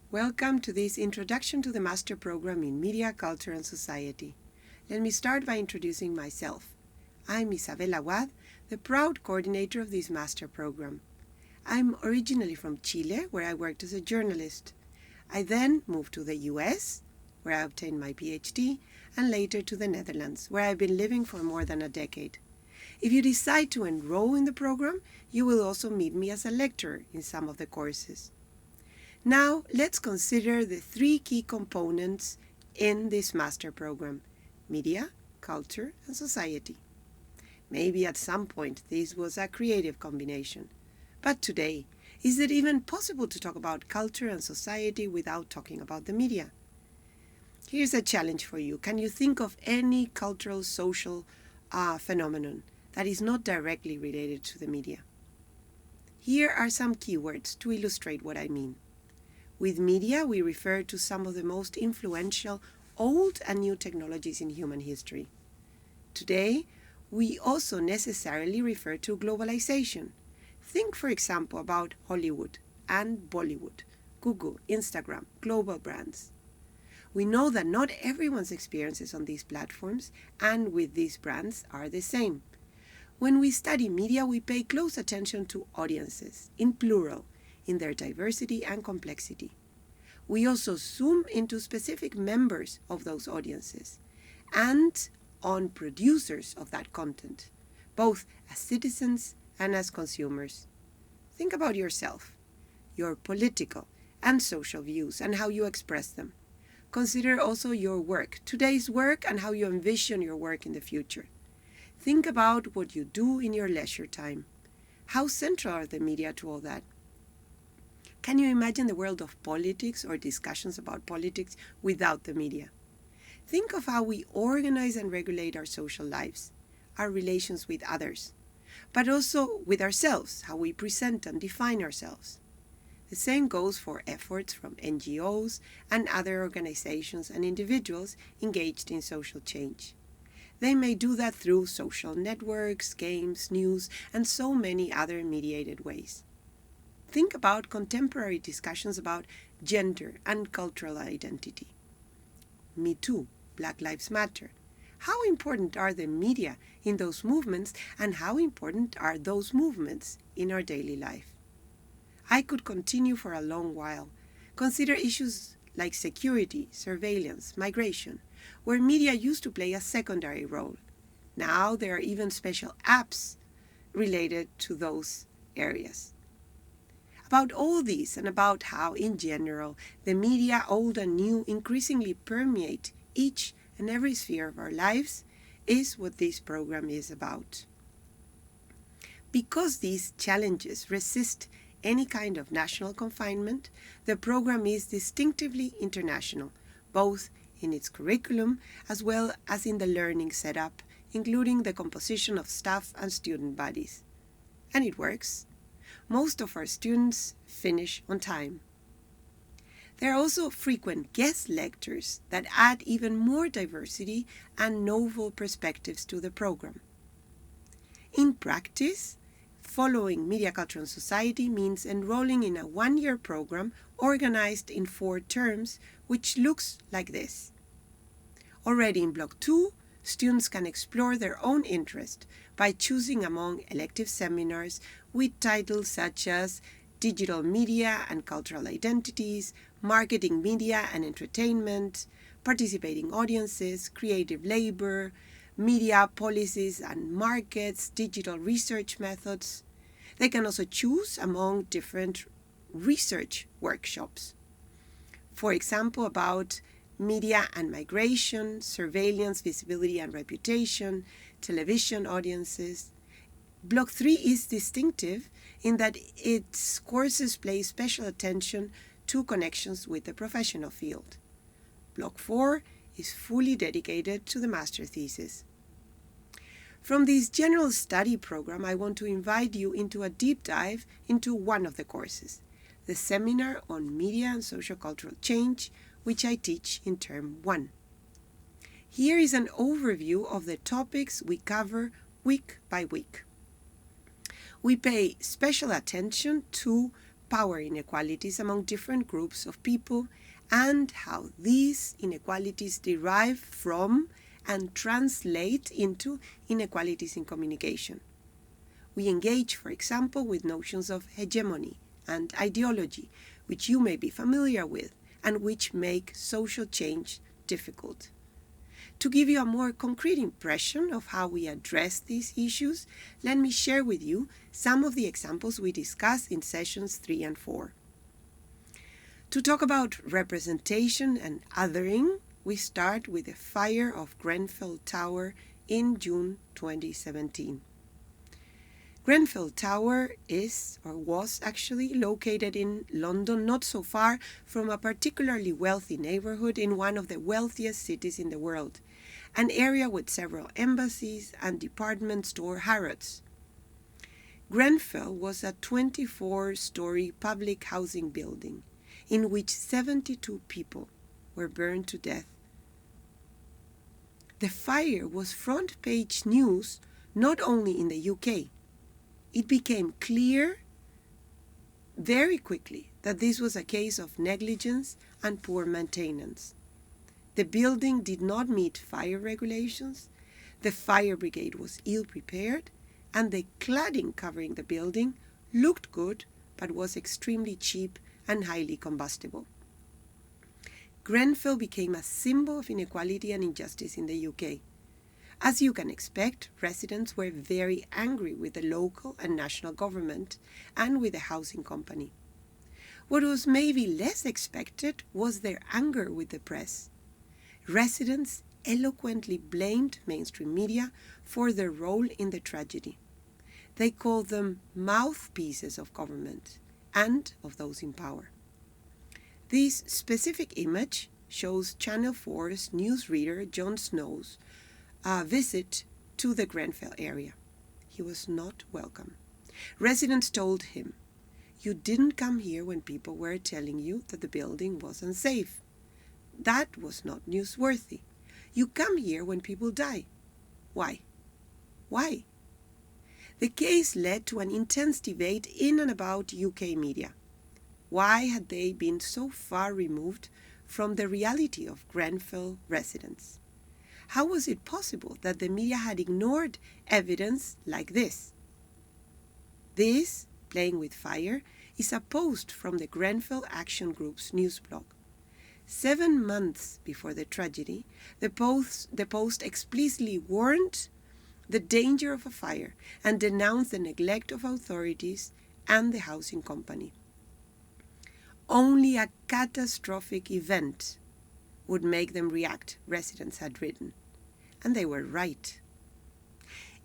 Welcome to this Introduction to the Master Program in Media, Culture and Society. Let me start by introducing myself. I'm Isabel Awad, the proud coordinator of this Master Program. I'm originally from Chile, where I worked as a journalist. I then moved to the US, where I obtained my PhD, and later to the Netherlands, where I've been living for more than a decade. If you decide to enroll in the program, you will also meet me as a lecturer in some of the courses. Now, let's consider the three key components in this master program: media, culture, and society. Maybe at some point this was a creative combination. But today, is it even possible to talk about culture and society without talking about the media? Here's a challenge for you. Can you think of any cultural, social phenomenon that is not directly related to the media? Here are some keywords to illustrate what I mean. With media, we refer to some of the most influential old and new technologies in human history. Today, we also necessarily refer to globalization. Think, for example, about Hollywood and Bollywood, Google, Instagram, global brands. We know that not everyone's experiences on these platforms and with these brands are the same. When we study media, we pay close attention to audiences, in plural, in their diversity and complexity. We also zoom into specific members of those audiences and on producers of that content, both as citizens and as consumers. Think about yourself, your political and social views and how you express them. Consider also your work, today's work, and how you envision your work in the future. Think about what you do in your leisure time. How central are the media to all that? Can you imagine the world of politics or discussions about politics without the media? Think of how we organize and regulate our social lives, our relations with others, but also with ourselves, how we present and define ourselves. The same goes for efforts from NGOs and other organizations and individuals engaged in social change. They may do that through social networks, games, news, and so many other mediated ways. Think about contemporary discussions about gender and cultural identity. Me Too, Black Lives Matter. How important are the media in those movements, and how important are those movements in our daily life? I could continue for a long while. Consider issues like security, surveillance, migration, where media used to play a secondary role. Now there are even special apps related to those areas. About all this and about how, in general, the media, old and new, increasingly permeate each and every sphere of our lives is what this program is about. Because these challenges resist any kind of national confinement, the program is distinctively international, both in its curriculum as well as in the learning setup, including the composition of staff and student bodies. And it works. Most of our students finish on time. There are also frequent guest lectures that add even more diversity and novel perspectives to the program. In practice, following Media, Culture and Society means enrolling in a one-year program organized in 4 terms, which looks like this. Already in Block 2, students can explore their own interest by choosing among elective seminars with titles such as Digital Media and Cultural Identities, Marketing Media and Entertainment, Participating Audiences, Creative Labor, Media Policies and Markets, Digital Research Methods. They can also choose among different research workshops. For example, about media and migration, surveillance, visibility and reputation, television audiences. Block 3 is distinctive in that its courses pay special attention to connections with the professional field. Block 4 is fully dedicated to the master thesis. From this general study program, I want to invite you into a deep dive into one of the courses, the seminar on media and social-cultural change, which I teach in term 1. Here is an overview of the topics we cover week by week. We pay special attention to power inequalities among different groups of people and how these inequalities derive from and translate into inequalities in communication. We engage, for example, with notions of hegemony and ideology, which you may be familiar with and which make social change difficult. To give you a more concrete impression of how we address these issues, let me share with you some of the examples we discussed in sessions 3 and 4. To talk about representation and othering, we start with the fire of Grenfell Tower in June 2017. Grenfell Tower is, or was actually, located in London, not so far from a particularly wealthy neighborhood in one of the wealthiest cities in the world, an area with several embassies and department store Harrods. Grenfell was a 24-story public housing building in which 72 people were burned to death. The fire was front-page news not only in the UK. It became clear very quickly that this was a case of negligence and poor maintenance. The building did not meet fire regulations, the fire brigade was ill-prepared, and the cladding covering the building looked good but was extremely cheap and highly combustible. Grenfell became a symbol of inequality and injustice in the UK. As you can expect, residents were very angry with the local and national government and with the housing company. What was maybe less expected was their anger with the press. Residents eloquently blamed mainstream media for their role in the tragedy. They called them mouthpieces of government and of those in power. This specific image shows Channel 4's newsreader Jon Snow's visit to the Grenfell area. He was not welcome. Residents told him, "You didn't come here when people were telling you that the building was unsafe. That was not newsworthy. You come here when people die. Why? Why?" The case led to an intense debate in and about UK media. Why had they been so far removed from the reality of Grenfell residents? How was it possible that the media had ignored evidence like this? This, Playing with Fire, is a post from the Grenfell Action Group's news blog. 7 months before the tragedy, the post explicitly warned the danger of a fire and denounced the neglect of authorities and the housing company. Only a catastrophic event would make them react, residents had written. And they were right.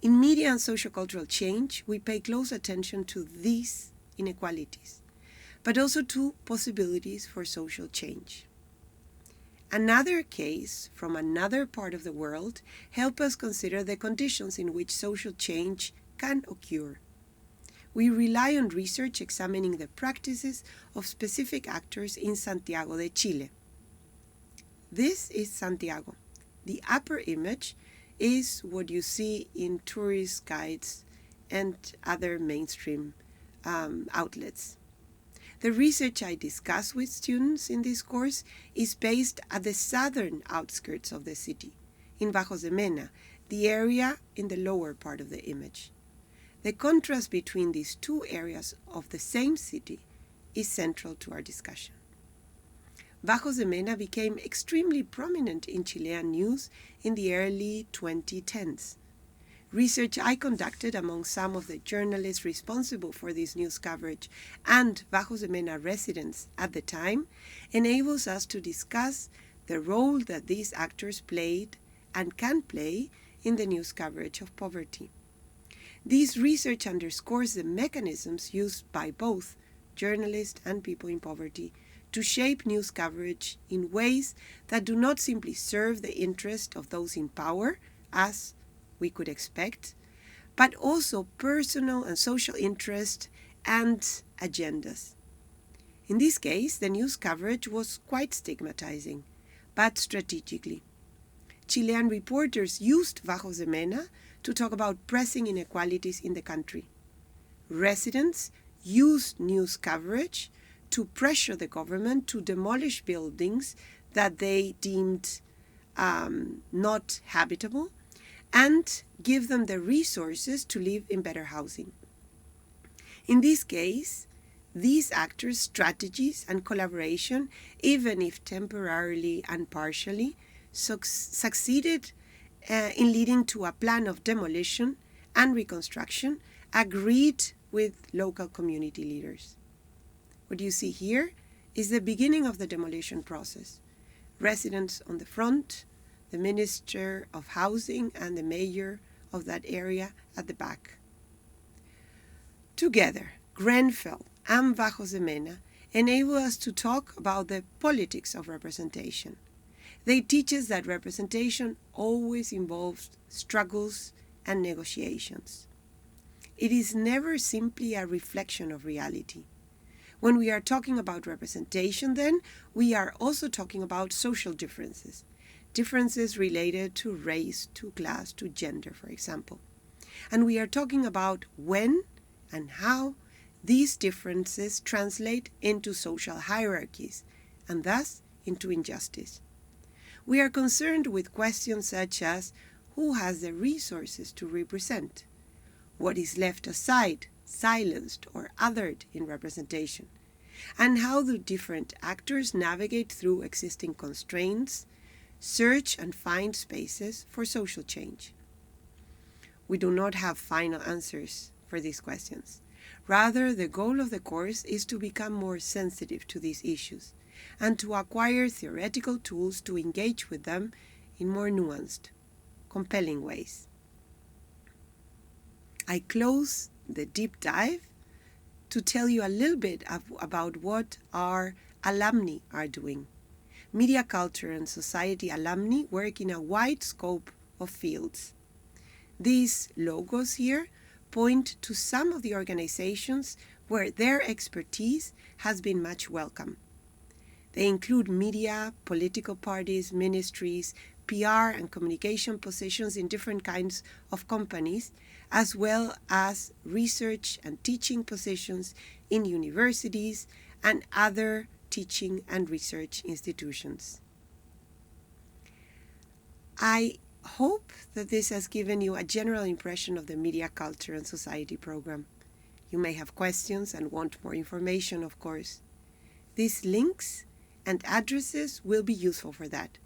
In media and sociocultural change, we pay close attention to these inequalities, but also to possibilities for social change. Another case from another part of the world helps us consider the conditions in which social change can occur. We rely on research examining the practices of specific actors in Santiago de Chile. This is Santiago. The upper image is what you see in tourist guides and other mainstream outlets. The research I discuss with students in this course is based at the southern outskirts of the city, in Bajos de Mena, the area in the lower part of the image. The contrast between these two areas of the same city is central to our discussion. Bajos de Mena became extremely prominent in Chilean news in the early 2010s. Research I conducted among some of the journalists responsible for this news coverage and Bajos de Mena residents at the time enables us to discuss the role that these actors played and can play in the news coverage of poverty. This research underscores the mechanisms used by both journalists and people in poverty to shape news coverage in ways that do not simply serve the interest of those in power, as we could expect, but also personal and social interest and agendas. In this case, the news coverage was quite stigmatizing, but strategically. Chilean reporters used Bajos de Mena to talk about pressing inequalities in the country. Residents used news coverage to pressure the government to demolish buildings that they deemed not habitable and give them the resources to live in better housing. In this case, these actors' strategies and collaboration, even if temporarily and partially, succeeded in leading to a plan of demolition and reconstruction agreed with local community leaders. What you see here is the beginning of the demolition process. Residents on the front, the Minister of Housing and the mayor of that area at the back. Together, Grenfell and Bajos de Mena enable us to talk about the politics of representation. They teach us that representation always involves struggles and negotiations. It is never simply a reflection of reality. When we are talking about representation, then, we are also talking about social differences, differences related to race, to class, to gender, for example. And we are talking about when and how these differences translate into social hierarchies and thus into injustice. We are concerned with questions such as who has the resources to represent, what is left aside, silenced, or othered in representation, and how do different actors navigate through existing constraints, search and find spaces for social change. We do not have final answers for these questions. Rather, the goal of the course is to become more sensitive to these issues and to acquire theoretical tools to engage with them in more nuanced, compelling ways. I close the deep dive to tell you a little bit about what our alumni are doing. Media Culture and Society alumni work in a wide scope of fields. These logos here point to some of the organizations where their expertise has been much welcome. They include media, political parties, ministries, PR and communication positions in different kinds of companies, as well as research and teaching positions in universities and other teaching and research institutions. I hope that this has given you a general impression of the Media Culture and Society program. You may have questions and want more information, of course. These links and addresses will be useful for that.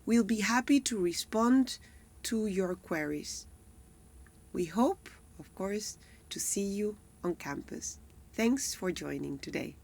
We'll be happy to respond to your queries. We hope, of course, to see you on campus. Thanks for joining today.